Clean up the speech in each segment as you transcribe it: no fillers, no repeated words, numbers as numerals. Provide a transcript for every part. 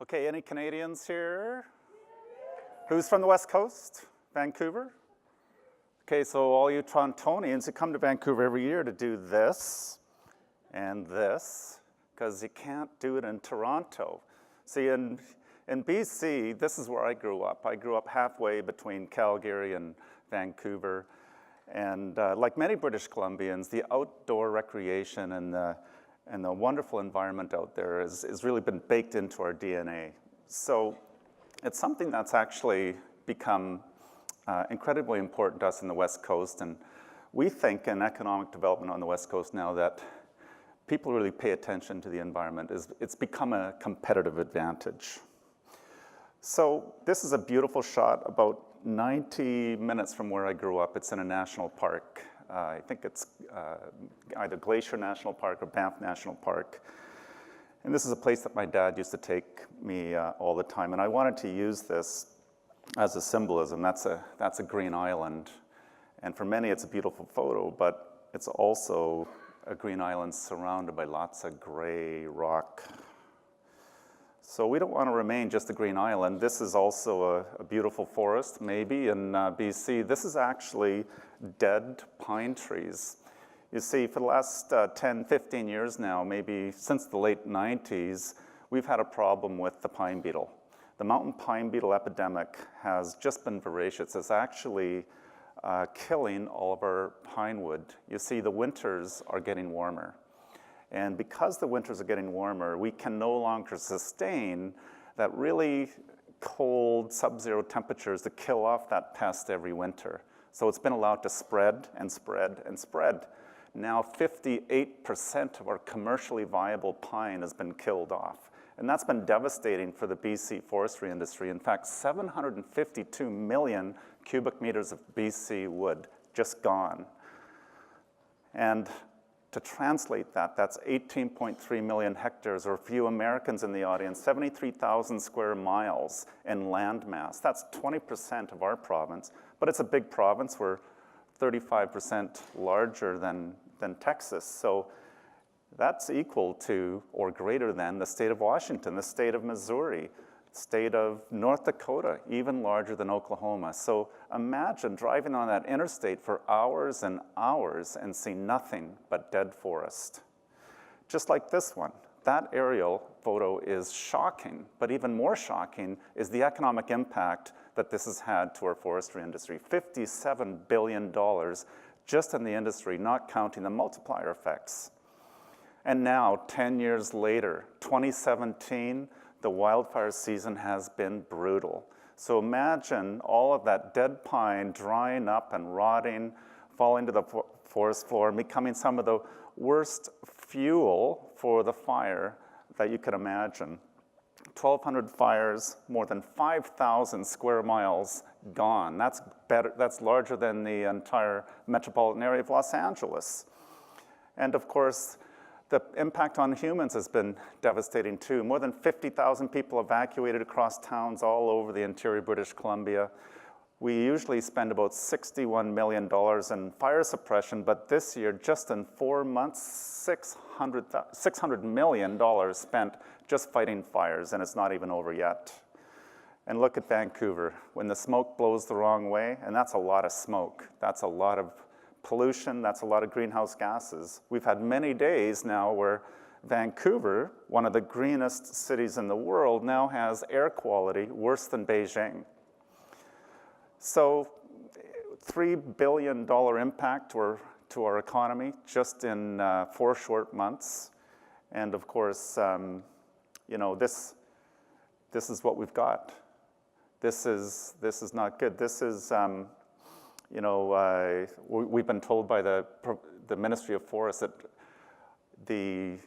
Okay, any Canadians here? Who's from the West Coast? Vancouver? Okay, so all you Torontonians who come to Vancouver every year to do this and this, because you can't do it in Toronto. See, in BC, this is where I grew up. I grew up halfway between Calgary and Vancouver. And like many British Columbians, the outdoor recreation and the wonderful environment out there has really been baked into our DNA. So it's something that's actually become incredibly important to us in the West Coast. And we think in economic development on the West Coast now that people really pay attention to the environment. It's become a competitive advantage. So this is a beautiful shot about 90 minutes from where I grew up. It's in a national park. I think it's either Glacier National Park or Banff National Park. And this is a place that my dad used to take me all the time. And I wanted to use this as a symbolism. That's a green island. And for many, it's a beautiful photo, but it's also a green island surrounded by lots of gray rock. So we don't want to remain just a green island. This is also a beautiful forest, maybe, in BC. This is actually dead pine trees. You see, for the last 10, 15 years now, maybe since the late 90s, we've had a problem with the pine beetle. The mountain pine beetle epidemic has just been voracious. It's actually killing all of our pine wood. You see, the winters are getting warmer. And because the winters are getting warmer, we can no longer sustain that really cold sub-zero temperatures to kill off that pest every winter. So it's been allowed to spread and spread and spread. Now 58% of our commercially viable pine has been killed off. And that's been devastating for the BC forestry industry. In fact, 752 million cubic meters of BC wood just gone. And to translate that, that's 18.3 million hectares, or for you Americans in the audience, 73,000 square miles in land mass. That's 20% of our province, but it's a big province. We're 35% larger than Texas. So that's equal to or greater than the state of Washington, the state of Missouri, state of North Dakota, even larger than Oklahoma. So imagine driving on that interstate for hours and hours and see nothing but dead forest. Just like this one. That aerial photo is shocking, but even more shocking is the economic impact that this has had to our forestry industry. $57 billion just in the industry, not counting the multiplier effects. And now, 10 years later, 2017, the wildfire season has been brutal. So imagine all of that dead pine drying up and rotting, falling to the forest floor, becoming some of the worst fuel for the fire that you could imagine. 1,200 fires, more than 5,000 square miles gone. That's larger than the entire metropolitan area of Los Angeles. And of course, the impact on humans has been devastating too. More than 50,000 people evacuated across towns all over the interior British Columbia. We usually spend about $61 million in fire suppression, but this year, just in 4 months, $600 million spent just fighting fires, and it's not even over yet. And look at Vancouver. When the smoke blows the wrong way, and that's a lot of smoke, that's a lot of pollution, that's a lot of greenhouse gases. We've had many days now where Vancouver, one of the greenest cities in the world, now has air quality worse than Beijing. So $3 billion impact to our economy just in 4 short months. And of course, you know, this is what we've got. This is not good. This is, you know, we've been told by the Ministry of Forests that the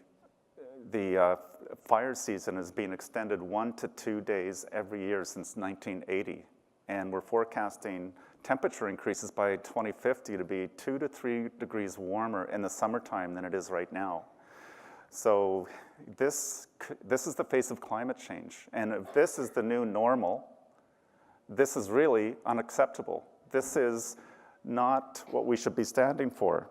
fire season has been extended 1 to 2 days every year since 1980. And we're forecasting temperature increases by 2050 to be 2 to 3 degrees warmer in the summertime than it is right now. So this is the face of climate change. And if this is the new normal, this is really unacceptable. This is not what we should be standing for.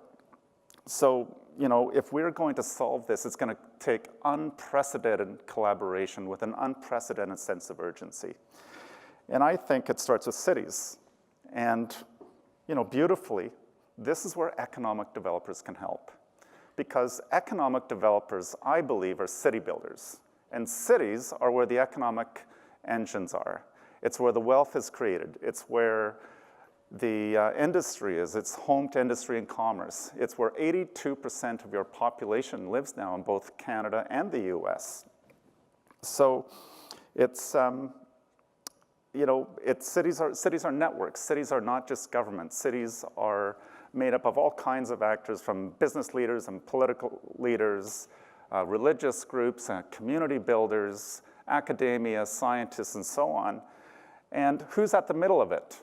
So you know, if we're going to solve this, it's going to take unprecedented collaboration with an unprecedented sense of urgency. And I think it starts with cities. And, you know, beautifully, this is where economic developers can help. Because economic developers, I believe, are city builders. And cities are where the economic engines are. It's where the wealth is created. It's where the industry is. It's home to industry and commerce. It's where 82% of your population lives now in both Canada and the US. So it's, you know, cities are networks. Cities are not just government. Cities are made up of all kinds of actors, from business leaders and political leaders, religious groups, community builders, academia, scientists, and so on. And who's at the middle of it?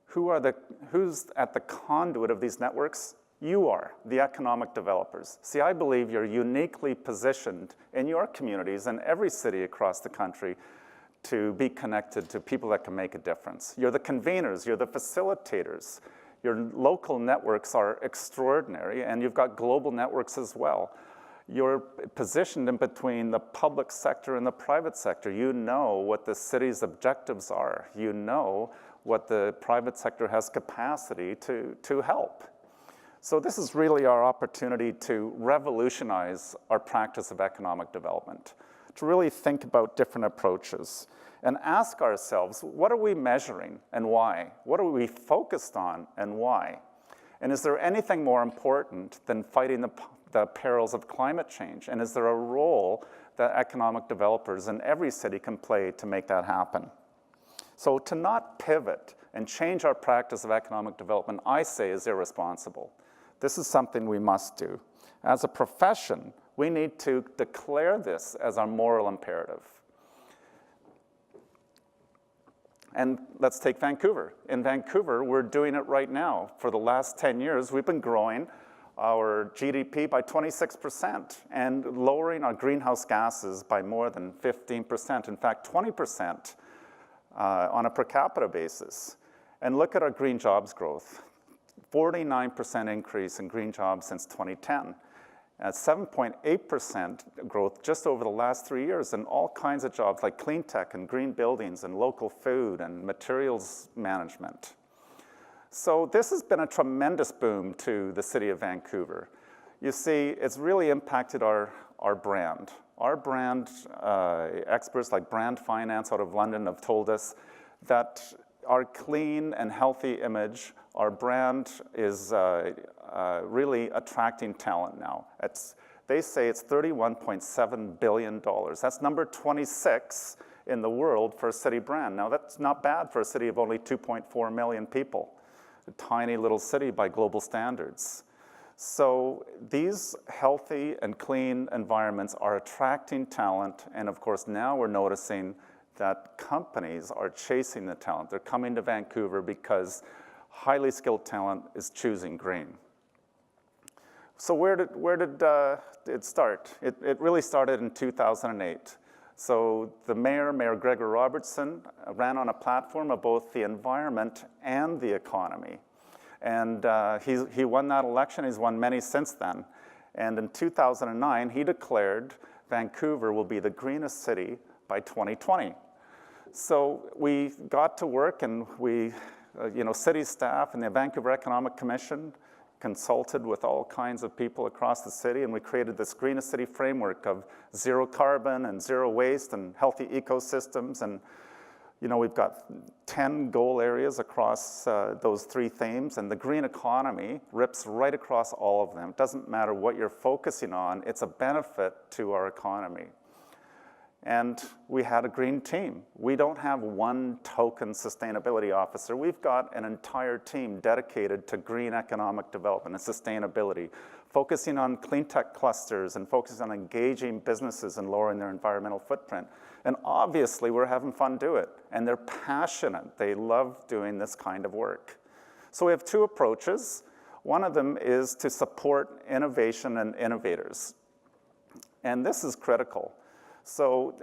Who's at the conduit of these networks? You are, the economic developers. See, I believe you're uniquely positioned in your communities and every city across the country to be connected to people that can make a difference. You're the conveners, you're the facilitators. Your local networks are extraordinary, and you've got global networks as well. You're positioned in between the public sector and the private sector. You know what the city's objectives are. You know what the private sector has capacity to help. So this is really our opportunity to revolutionize our practice of economic development, to really think about different approaches and ask ourselves, what are we measuring and why? What are we focused on and why? And is there anything more important than fighting the perils of climate change? And is there a role that economic developers in every city can play to make that happen? So to not pivot and change our practice of economic development, I say, is irresponsible. This is something we must do. As a profession, we need to declare this as our moral imperative. And let's take Vancouver. In Vancouver, we're doing it right now. For the last 10 years, we've been growing our GDP by 26% and lowering our greenhouse gases by more than 15%, in fact, 20% on a per capita basis. And look at our green jobs growth, 49% increase in green jobs since 2010. At 7.8% growth just over the last 3 years in all kinds of jobs like clean tech and green buildings and local food and materials management. So this has been a tremendous boom to the city of Vancouver. You see, it's really impacted our brand. Our brand, experts like Brand Finance out of London have told us that our clean and healthy image, our brand is really attracting talent now. They say it's $31.7 billion. That's number 26 in the world for a city brand. Now that's not bad for a city of only 2.4 million people, a tiny little city by global standards. So these healthy and clean environments are attracting talent, and of course now we're noticing that companies are chasing the talent. They're coming to Vancouver because highly skilled talent is choosing green. So where did it start? It really started in 2008. So the Mayor Gregor Robertson, ran on a platform of both the environment and the economy. And he won that election. He's won many since then. And in 2009, he declared Vancouver will be the greenest city by 2020. So we got to work, and we, city staff and the Vancouver Economic Commission consulted with all kinds of people across the city, and we created this greenest city framework of zero carbon and zero waste and healthy ecosystems. And we've got 10 goal areas across those 3 themes, and the green economy rips right across all of them. It doesn't matter what you're focusing on, it's a benefit to our economy. And we had a green team. We don't have one token sustainability officer. We've got an entire team dedicated to green economic development and sustainability, focusing on clean tech clusters and focusing on engaging businesses and lowering their environmental footprint. And obviously, we're having fun doing it. And they're passionate. They love doing this kind of work. So we have 2 approaches. One of them is to support innovation and innovators. And this is critical. So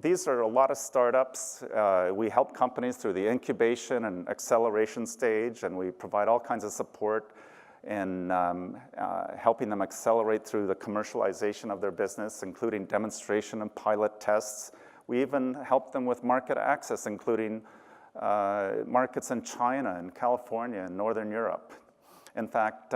these are a lot of startups. We help companies through the incubation and acceleration stage, and we provide all kinds of support. in helping them accelerate through the commercialization of their business, including demonstration and pilot tests. We even help them with market access, including markets in China and California and Northern Europe. In fact,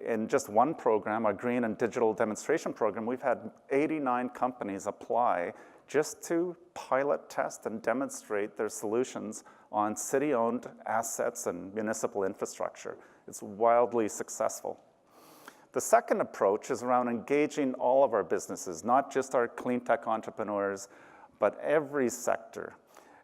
in just one program, our Green and Digital Demonstration Program, we've had 89 companies apply just to pilot test and demonstrate their solutions on city-owned assets and municipal infrastructure. It's wildly successful. The second approach is around engaging all of our businesses, not just our clean tech entrepreneurs, but every sector.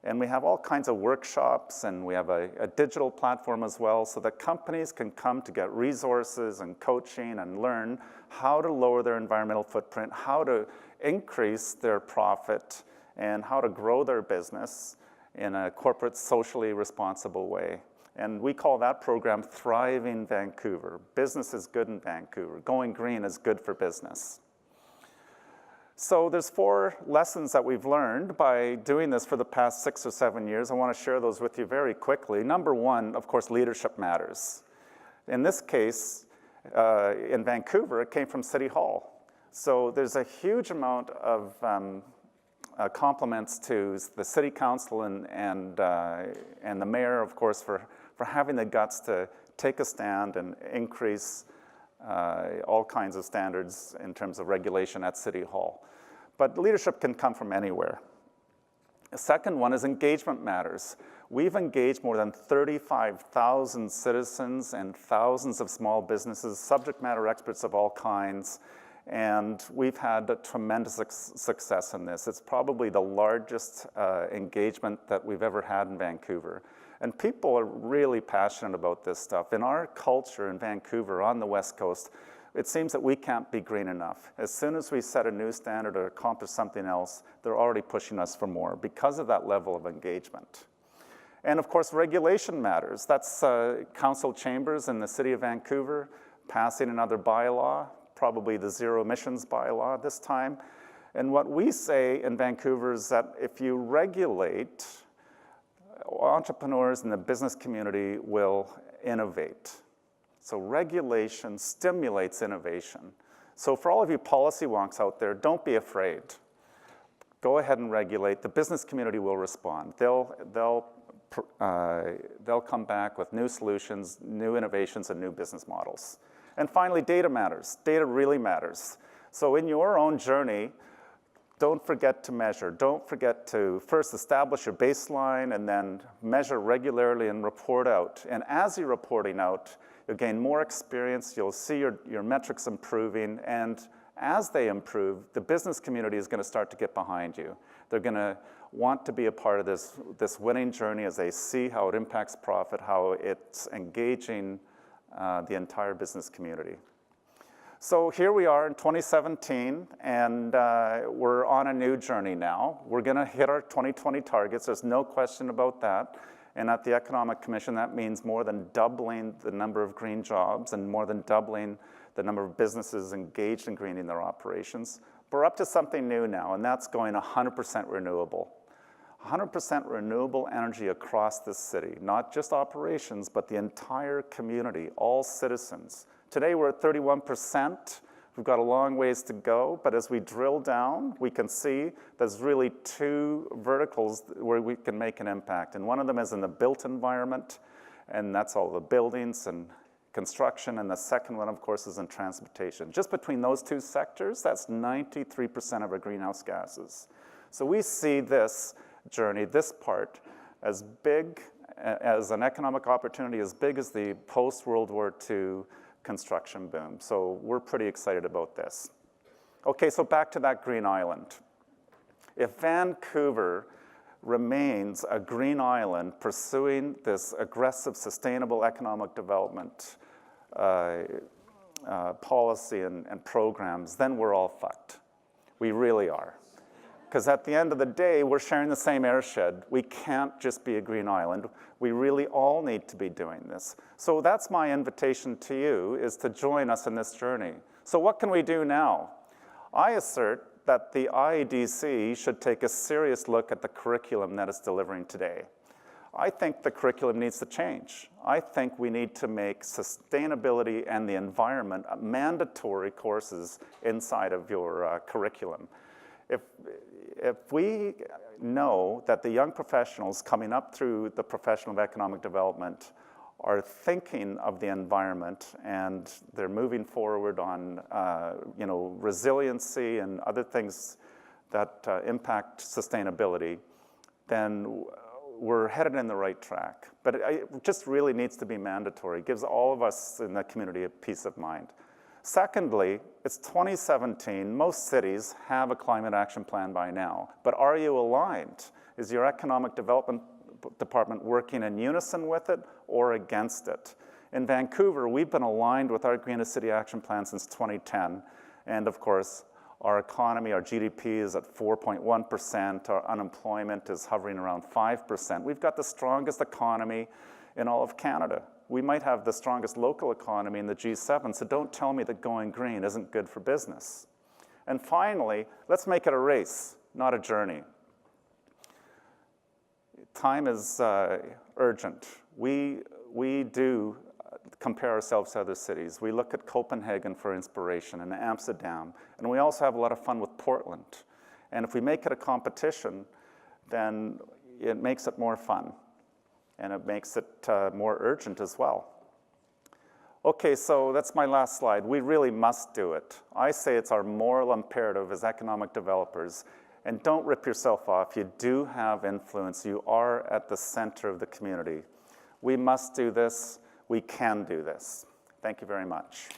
And we have all kinds of workshops, and we have a digital platform as well, so that companies can come to get resources and coaching and learn how to lower their environmental footprint, how to increase their profit, and how to grow their business in a corporate, socially responsible way. And we call that program Thriving Vancouver. Business is good in Vancouver. Going green is good for business. So there's 4 lessons that we've learned by doing this for the past 6 or 7 years. I want to share those with you very quickly. Number 1, of course, leadership matters. In this case, in Vancouver, it came from City Hall. So there's a huge amount of compliments to the City Council and the Mayor, of course, for having the guts to take a stand and increase all kinds of standards in terms of regulation at City Hall. But leadership can come from anywhere. The second one is engagement matters. We've engaged more than 35,000 citizens and thousands of small businesses, subject matter experts of all kinds, and we've had a tremendous success in this. It's probably the largest engagement that we've ever had in Vancouver. And people are really passionate about this stuff. In our culture in Vancouver, on the West Coast, it seems that we can't be green enough. As soon as we set a new standard or accomplish something else, they're already pushing us for more because of that level of engagement. And of course, regulation matters. That's council chambers in the city of Vancouver passing another bylaw, probably the zero emissions bylaw this time. And what we say in Vancouver is that if you regulate, entrepreneurs in the business community will innovate. So regulation stimulates innovation. So for all of you policy wonks out there, don't be afraid. Go ahead and regulate. The business community will respond. They'll come back with new solutions, new innovations, and new business models. And finally, data matters. Data really matters. So in your own journey, don't forget to measure. Don't forget to first establish your baseline and then measure regularly and report out. And as you're reporting out, you'll gain more experience, you'll see your metrics improving, and as they improve, the business community is going to start to get behind you. They're going to want to be a part of this winning journey as they see how it impacts profit, how it's engaging the entire business community. So here we are in 2017, and we're on a new journey now. We're going to hit our 2020 targets. There's no question about that. And at the Economic Commission, that means more than doubling the number of green jobs and more than doubling the number of businesses engaged in greening their operations. But we're up to something new now, and that's going 100% renewable. 100% renewable energy across this city, not just operations, but the entire community, all citizens. Today we're at 31%. We've got a long ways to go, but as we drill down, we can see there's really 2 verticals where we can make an impact. And one of them is in the built environment, and that's all the buildings and construction. And the second one, of course, is in transportation. Just between those 2 sectors, that's 93% of our greenhouse gases. So we see this journey, this part, as big as an economic opportunity, as big as the post-World War II construction boom. So we're pretty excited about this. Okay, so back to that green island. If Vancouver remains a green island pursuing this aggressive, sustainable economic development policy and programs, then we're all fucked. We really are. Because at the end of the day, we're sharing the same airshed. We can't just be a green island. We really all need to be doing this. So that's my invitation to you, is to join us in this journey. So what can we do now? I assert that the IEDC should take a serious look at the curriculum that it's delivering today. I think the curriculum needs to change. I think we need to make sustainability and the environment mandatory courses inside of your curriculum. If we know that the young professionals coming up through the profession of economic development are thinking of the environment and they're moving forward on resiliency and other things that impact sustainability, then we're headed in the right track. But it just really needs to be mandatory. It gives all of us in the community a peace of mind. Secondly, it's 2017. Most cities have a climate action plan by now. But are you aligned? Is your economic development department working in unison with it or against it? In Vancouver, we've been aligned with our Green City Action Plan since 2010. And of course, our economy, our GDP is at 4.1%. Our unemployment is hovering around 5%. We've got the strongest economy in all of Canada. We might have the strongest local economy in the G7, so don't tell me that going green isn't good for business. And finally, let's make it a race, not a journey. Time is urgent. We do compare ourselves to other cities. We look at Copenhagen for inspiration and Amsterdam, and we also have a lot of fun with Portland. And if we make it a competition, then it makes it more fun, and it makes it more urgent as well. Okay, so that's my last slide. We really must do it. I say it's our moral imperative as economic developers. And don't rip yourself off. You do have influence. You are at the center of the community. We must do this. We can do this. Thank you very much.